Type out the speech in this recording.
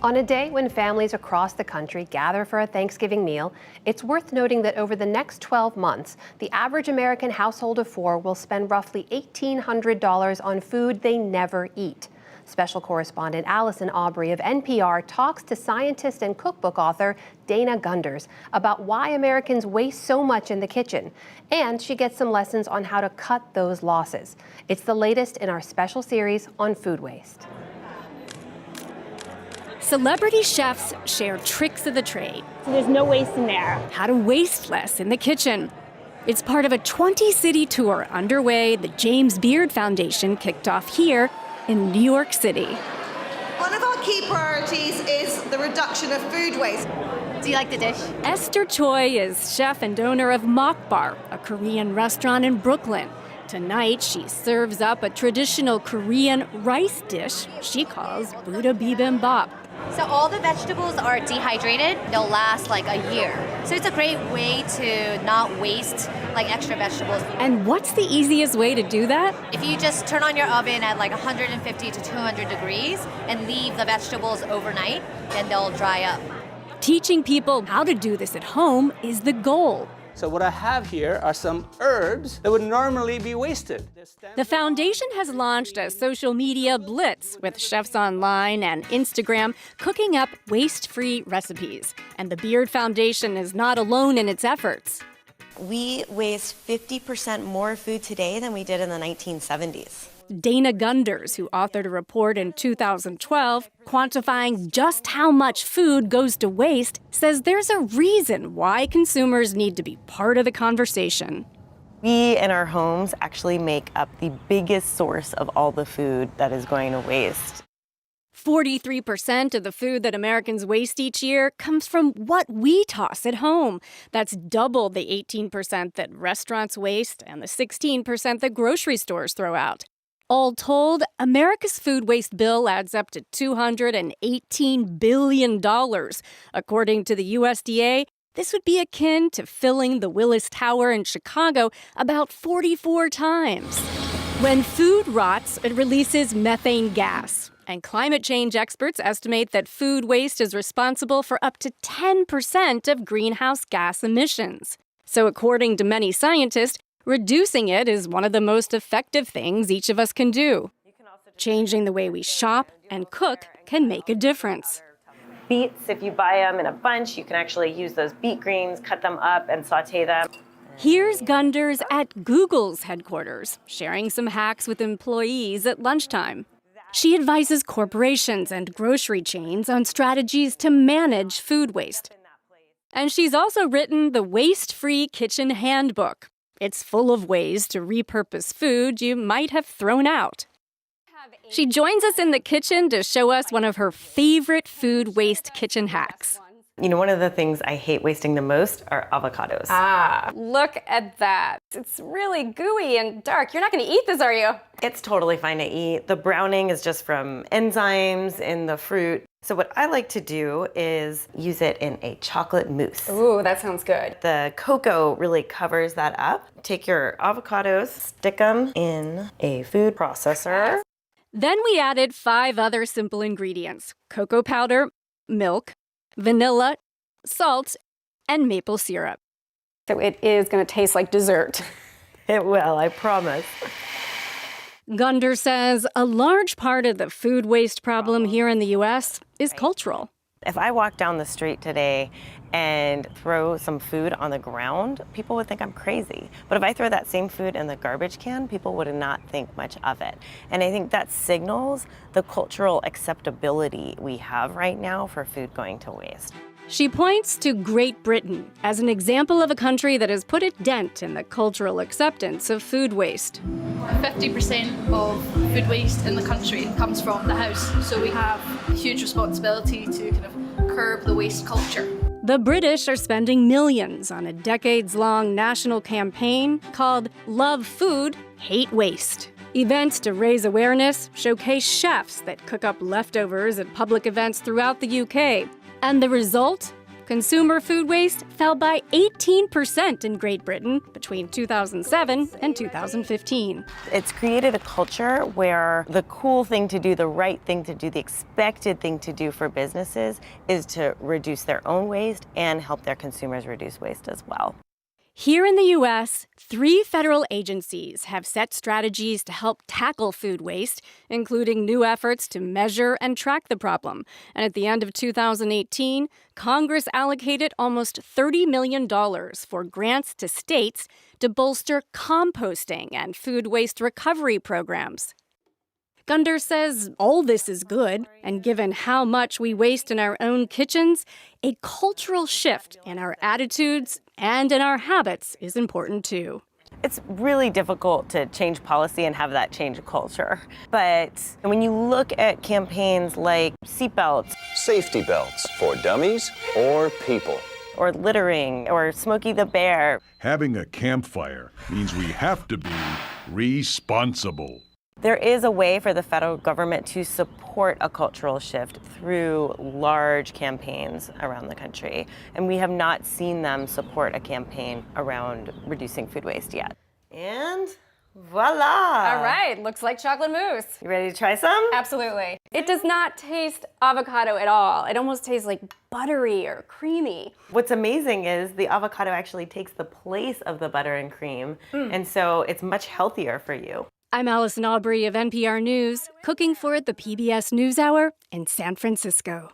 On a day when families across the country gather for a Thanksgiving meal, it's worth noting that over the next 12 months, the average American household of four will spend roughly $1,800 on food they never eat. Special correspondent Allison Aubrey of NPR talks to scientist and cookbook author Dana Gunders about why Americans waste so much in the kitchen. And she gets some lessons on how to cut those losses. It's the latest in our special series on food waste. Celebrity chefs share tricks of the trade. So there's no waste in there. How to waste less in the kitchen. It's part of a 20-city tour underway the James Beard Foundation kicked off here in New York City. One of our key priorities is the reduction of food waste. Do you like the dish? Esther Choi is chef and owner of Mok Bar, a Korean restaurant in Brooklyn. Tonight, she serves up a traditional Korean rice dish she calls Buddha Bibimbap. So all the vegetables are dehydrated. They'll last like a year. So it's a great way to not waste like extra vegetables. And what's the easiest way to do that? If you just turn on your oven at like 150 to 200 degrees and leave the vegetables overnight, then they'll dry up. Teaching people how to do this at home is the goal. So what I have here are some herbs that would normally be wasted. The foundation has launched a social media blitz with chefs online and Instagram cooking up waste-free recipes. And the Beard Foundation is not alone in its efforts. We waste 50% more food today than we did in the 1970s. Dana Gunders, who authored a report in 2012 quantifying just how much food goes to waste, says there's a reason why consumers need to be part of the conversation. We in our homes actually make up the biggest source of all the food that is going to waste. 43% of the food that Americans waste each year comes from what we toss at home. That's double the 18% that restaurants waste and the 16% that grocery stores throw out. All told, America's food waste bill adds up to $218 billion. According to the USDA, this would be akin to filling the Willis Tower in Chicago about 44 times. When food rots, it releases methane gas. And climate change experts estimate that food waste is responsible for up to 10% of greenhouse gas emissions. So according to many scientists, reducing it is one of the most effective things each of us can do. Changing the way we shop and cook can make a difference. Beets, if you buy them in a bunch, you can actually use those beet greens, cut them up and saute them. Here's Gunders at Google's headquarters, sharing some hacks with employees at lunchtime. She advises corporations and grocery chains on strategies to manage food waste. And she's also written the Waste-Free Kitchen Handbook. It's full of ways to repurpose food you might have thrown out. She joins us in the kitchen to show us one of her favorite food waste kitchen hacks. You know, one of the things I hate wasting the most are avocados. Ah, look at that. It's really gooey and dark. You're not going to eat this, are you? It's totally fine to eat. The browning is just from enzymes in the fruit. So what I like to do is use it in a chocolate mousse. Ooh, that sounds good. The cocoa really covers that up. Take your avocados, stick them in a food processor. Then we added 5 other simple ingredients: cocoa powder, milk, vanilla, salt, and maple syrup. So it is going to taste like dessert. It will, I promise. Gunder says a large part of the food waste problem here in the U.S. is cultural. If I walk down the street today and throw some food on the ground, people would think I'm crazy. But if I throw that same food in the garbage can, people would not think much of it. And I think that signals the cultural acceptability we have right now for food going to waste. She points to Great Britain as an example of a country that has put a dent in the cultural acceptance of food waste. 50% of food waste in the country comes from the house, so we have a huge responsibility to kind of curb the waste culture. The British are spending millions on a decades-long national campaign called Love Food, Hate Waste. Events to raise awareness showcase chefs that cook up leftovers at public events throughout the UK. And the result? Consumer food waste fell by 18% in Great Britain between 2007 and 2015. It's created a culture where the cool thing to do, the right thing to do, the expected thing to do for businesses is to reduce their own waste and help their consumers reduce waste as well. Here in the U.S., 3 federal agencies have set strategies to help tackle food waste, including new efforts to measure and track the problem. And at the end of 2018, Congress allocated almost $30 million for grants to states to bolster composting and food waste recovery programs. Gunders says all this is good, and given how much we waste in our own kitchens, a cultural shift in our attitudes and in our habits is important too. It's really difficult to change policy and have that change culture. But when you look at campaigns like seatbelts, Safety belts for dummies or people. or littering, or Smokey the Bear, Having a campfire means we have to be responsible. there is a way for the federal government to support a cultural shift through large campaigns around the country. And we have not seen them support a campaign around reducing food waste yet. And voila! All right, looks like chocolate mousse. You ready to try some? Absolutely. It does not taste avocado at all. It almost tastes like buttery or creamy. What's amazing is the avocado actually takes the place of the butter and cream, and so it's much healthier for you. I'm Allison Aubrey of NPR News, cooking for the PBS NewsHour in San Francisco.